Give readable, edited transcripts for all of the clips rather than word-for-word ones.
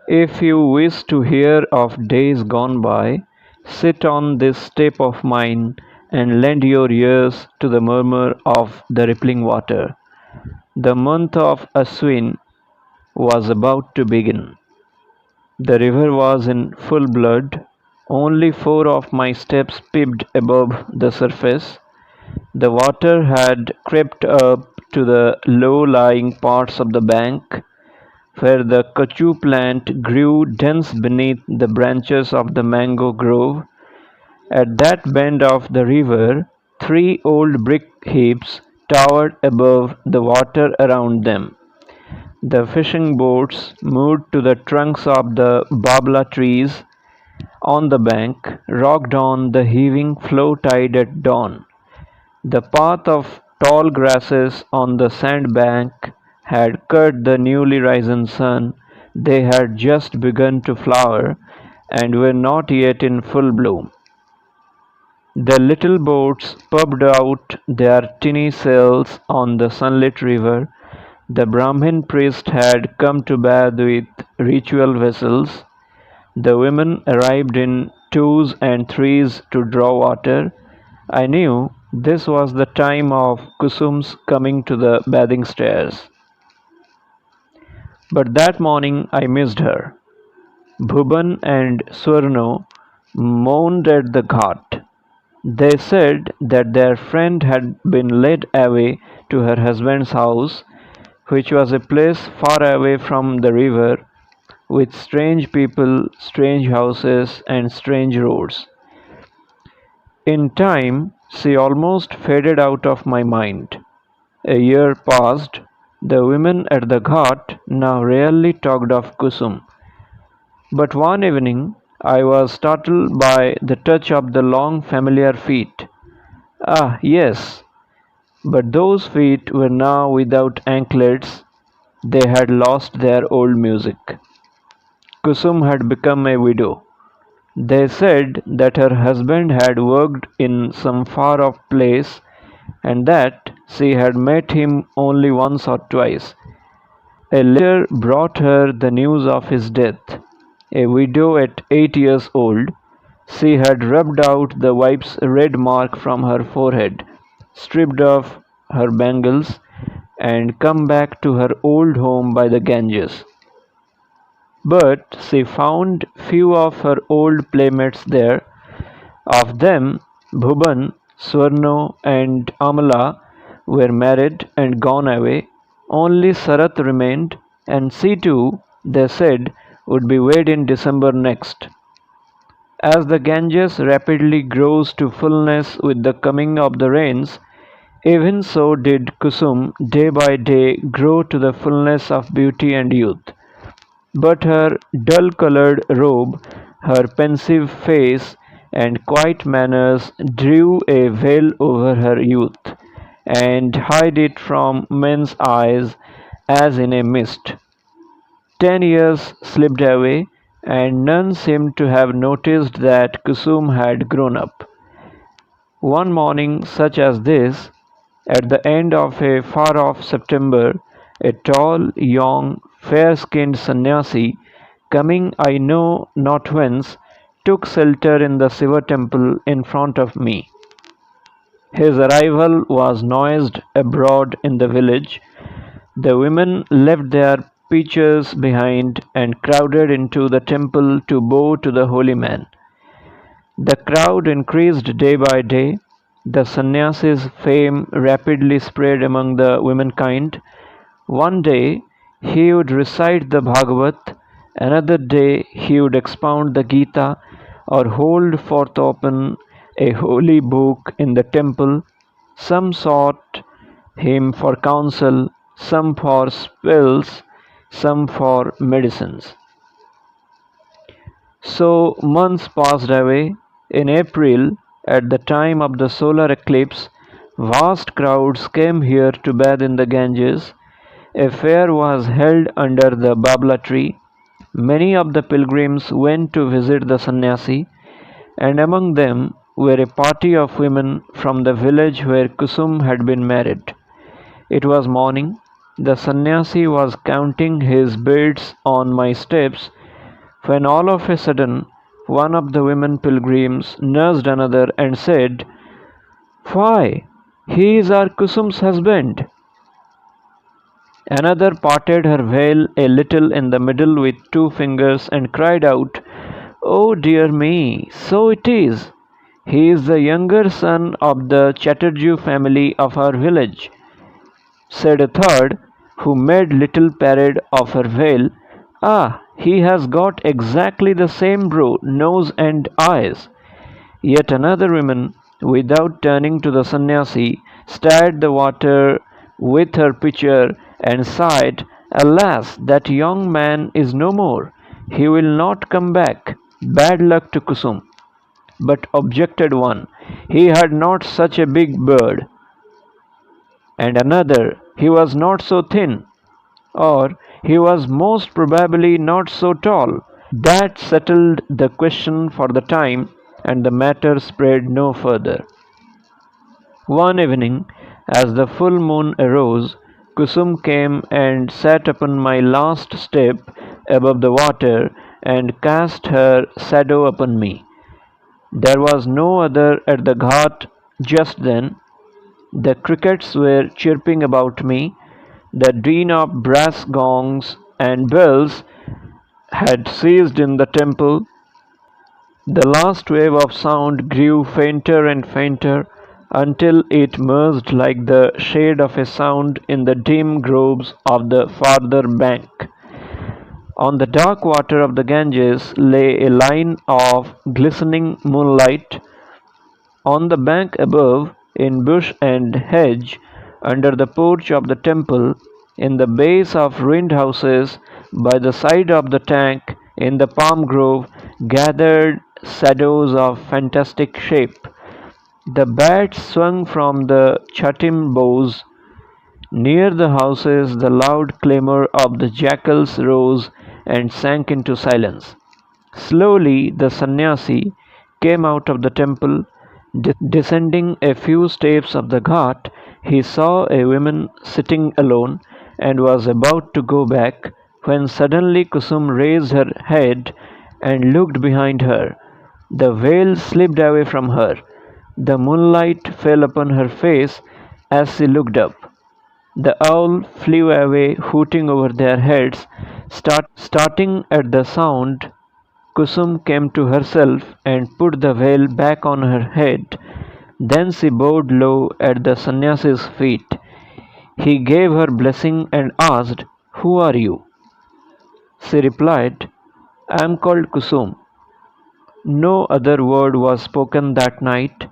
If you wish to hear of days gone by, sit on this step of mine and lend your ears to the murmur of the rippling water. The month of Aswin was about to begin. The river was in full blood. Only four of my steps peeped above the surface. The water had crept up to the low-lying parts of the bank, where the kachu plant grew dense beneath the branches of the mango grove. At that bend of the river, three old brick heaps towered above the water around them. The fishing boats, moored to the trunks of the babla trees on the bank, rocked on the heaving flow tide at dawn. The path of tall grasses on the sandbank had cut the newly risen sun. They had just begun to flower and were not yet in full bloom. The little boats puffed out their tiny sails on the sunlit river. The Brahmin priest had come to bathe with ritual vessels. The women arrived in twos and threes to draw water. I knew this was the time of Kusum's coming to the bathing stairs. But that morning I missed her. Bhuban and Swarno moaned at the ghat. They said that their friend had been led away to her husband's house, which was a place far away from the river, with strange people, strange houses, and strange roads. In time, she almost faded out of my mind. A year passed. The women at the ghat now rarely talked of Kusum. But one evening I was startled by the touch of the long familiar feet. Ah, yes, but those feet were now without anklets. They had lost their old music. Kusum had become a widow. They said that her husband had worked in some far off place and that she had met him only once or twice. A letter brought her the news of his death. A widow at 8 years old, she had rubbed out the wife's red mark from her forehead, stripped off her bangles, and come back to her old home by the Ganges. But she found few of her old playmates there. Of them, Bhuban, Swarno, and Amala were married and gone away. Only Sarat remained, and she too, they said, would be wed in December next. As the Ganges rapidly grows to fullness with the coming of the rains, even so did Kusum day by day grow to the fullness of beauty and youth. But her dull-colored robe, her pensive face, and quiet manners drew a veil over her youth, and hid it from men's eyes as in a mist. 10 years slipped away, and none seemed to have noticed that Kusum had grown up. One morning such as this, at the end of a far-off September, a tall, young, fair-skinned sannyasi, coming I know not whence, took shelter in the Shiva temple in front of me. His arrival was noised abroad in the village. The women left their pitchers behind and crowded into the temple to bow to the holy man. The crowd increased day by day. The sannyasi's fame rapidly spread among the womankind. One day he would recite the Bhagavat, another day he would expound the Gita or hold forth open a holy book in the temple. Some sought him for counsel, some for spells, some for medicines. So months passed away. In April, at the time of the solar eclipse, vast crowds came here to bathe in the Ganges. A fair was held under the babla tree. Many of the pilgrims went to visit the sannyasi, and among them were a party of women from the village where Kusum had been married. It was morning. The sannyasi was counting his beads on my steps when all of a sudden one of the women pilgrims nudged another and said, "Why, he is our Kusum's husband." Another parted her veil a little in the middle with two fingers and cried out, "Oh dear me, so it is. He is the younger son of the Chatterjee family of our village," said a third, who made little parade of her veil. "Ah, he has got exactly the same nose and eyes." Yet another woman, without turning to the sannyasi, stirred the water with her pitcher and sighed, "Alas, that young man is no more. He will not come back. Bad luck to Kusum." But objected one, "He had not such a big bird." And another, "He was not so thin," or "He was most probably not so tall." That settled the question for the time, and the matter spread no further. One evening, as the full moon arose, Kusum came and sat upon my last step above the water and cast her shadow upon me. There was no other at the ghat just then. The crickets were chirping about me. The din of brass gongs and bells had ceased in the temple. The last wave of sound grew fainter and fainter until it merged like the shade of a sound in the dim groves of the farther bank. On the dark water of the Ganges lay a line of glistening moonlight. On the bank above, in bush and hedge, under the porch of the temple, in the base of ruined houses, by the side of the tank, in the palm grove, gathered shadows of fantastic shape. The bats swung from the chatim boughs. Near the houses, the loud clamor of the jackals rose and sank into silence. Slowly, the sannyasi came out of the temple. Descending a few steps of the ghat, he saw a woman sitting alone and was about to go back when suddenly Kusum raised her head and looked behind her. The veil slipped away from her. The moonlight fell upon her face as she looked up. The owl flew away hooting over their heads. Starting at the sound, Kusum came to herself and put the veil back on her head. Then she bowed low at the sannyasi's feet. He gave her blessing and asked, "Who are you?" She replied, "I am called Kusum." No other word was spoken that night.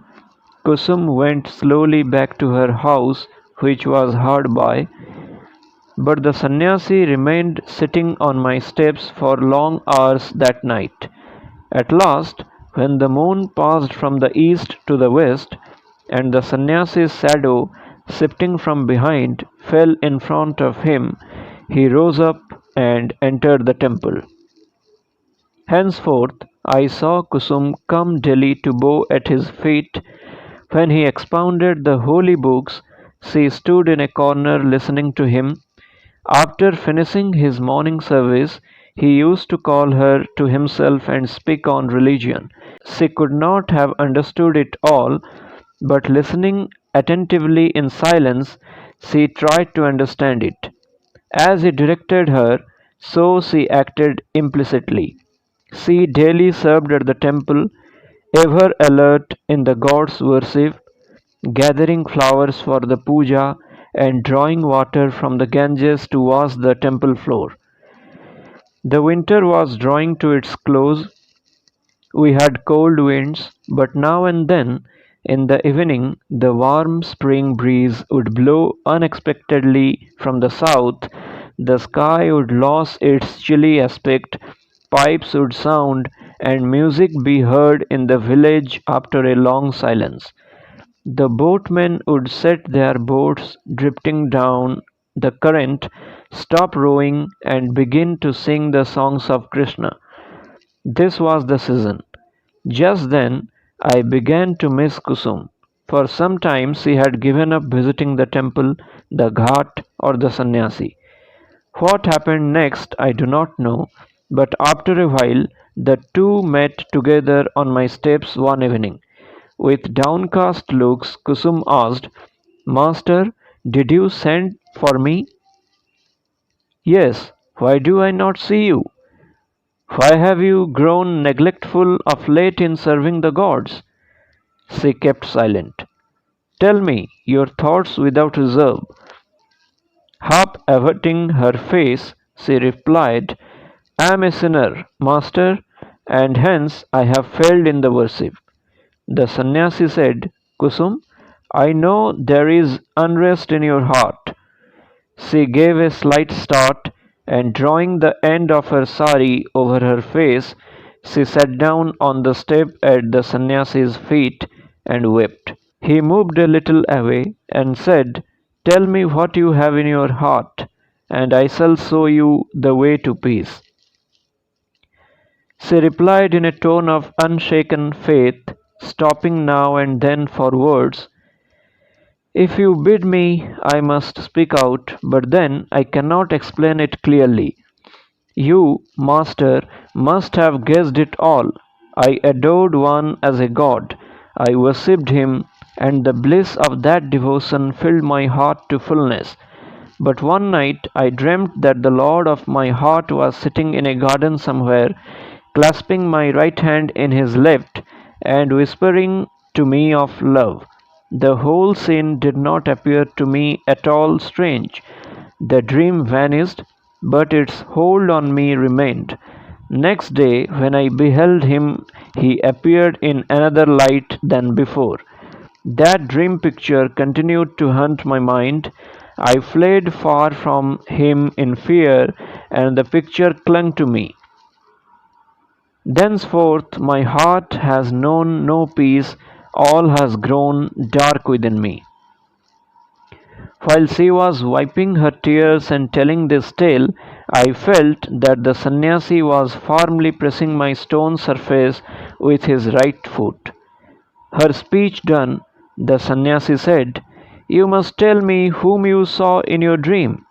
Kusum went slowly back to her house, which was hard by, but the sannyasi remained sitting on my steps for long hours that night. At last, when the moon passed from the east to the west, and the sannyasi's shadow, shifting from behind, fell in front of him, he rose up and entered the temple. Henceforth, I saw Kusum come daily to bow at his feet. When he expounded the holy books, she stood in a corner listening to him. After finishing his morning service, he used to call her to himself and speak on religion. She could not have understood it all, but listening attentively in silence, she tried to understand it. As he directed her, so she acted implicitly. She daily served at the temple, ever alert in the god's worship, gathering flowers for the puja and drawing water from the Ganges to wash the temple floor. The winter was drawing to its close. We had cold winds, but now and then, in the evening, the warm spring breeze would blow unexpectedly from the south, the sky would lose its chilly aspect, pipes would sound, and music be heard in the village after a long silence. The boatmen would set their boats drifting down the current, stop rowing, and begin to sing the songs of Krishna. This was the season. Just then I began to miss Kusum. For some time she had given up visiting the temple, the ghat, or the sannyasi. What happened next I do not know, But after a while, the two met together on my steps one evening. With downcast looks, Kusum asked, Master, did you send for me? Yes, why do I not see you? Why have you grown neglectful of late in serving the gods? She kept silent. Tell me your thoughts without reserve. Half averting her face, she replied, I am a sinner, master, and hence I have failed in the worship. The sannyasi said, Kusum, I know there is unrest in your heart. She gave a slight start, and drawing the end of her sari over her face, she sat down on the step at the sannyasi's feet and wept. He moved a little away and said, Tell me what you have in your heart, and I shall show you the way to peace. She replied in a tone of unshaken faith, stopping now and then for words. If you bid me, I must speak out, but then I cannot explain it clearly. You, master, must have guessed it all. I adored one as a god. I worshipped him, and the bliss of that devotion filled my heart to fullness. But one night I dreamt that the lord of my heart was sitting in a garden somewhere, clasping my right hand in his left, and whispering to me of love. The whole scene did not appear to me at all strange. The dream vanished, but its hold on me remained. Next day, when I beheld him, he appeared in another light than before. That dream picture continued to haunt my mind. I fled far from him in fear, and the picture clung to me. Thenceforth my heart has known no peace, all has grown dark within me. While she was wiping her tears and telling this tale, I felt that the sannyasi was firmly pressing my stone surface with his right foot. Her speech done, the sannyasi said, You must tell me whom you saw in your dream.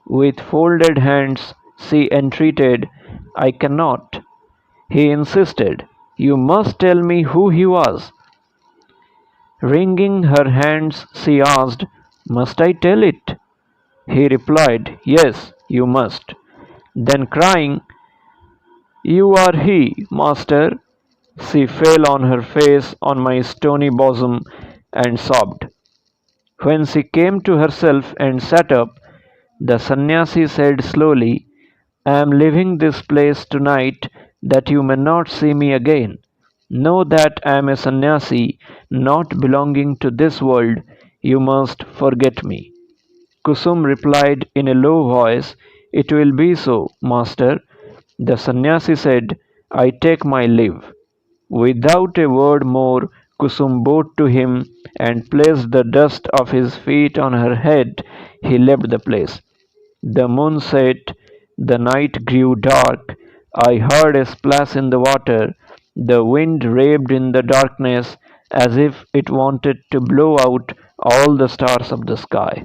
With folded hands, she entreated, I cannot. He insisted, You must tell me who he was. Wringing her hands, she asked, Must I tell it? He replied, Yes, you must. Then crying, You are he, master, she fell on her face on my stony bosom and sobbed. When she came to herself and sat up, the sannyasi said slowly, I am leaving this place tonight that you may not see me again. Know that I am a sannyasi, not belonging to this world. You must forget me. Kusum replied in a low voice, It will be so, master. The sannyasi said, I take my leave. Without a word more, Kusum bowed to him and placed the dust of his feet on her head. He left the place. The moon set, the night grew dark. I heard a splash in the water. The wind raved in the darkness as if it wanted to blow out all the stars of the sky.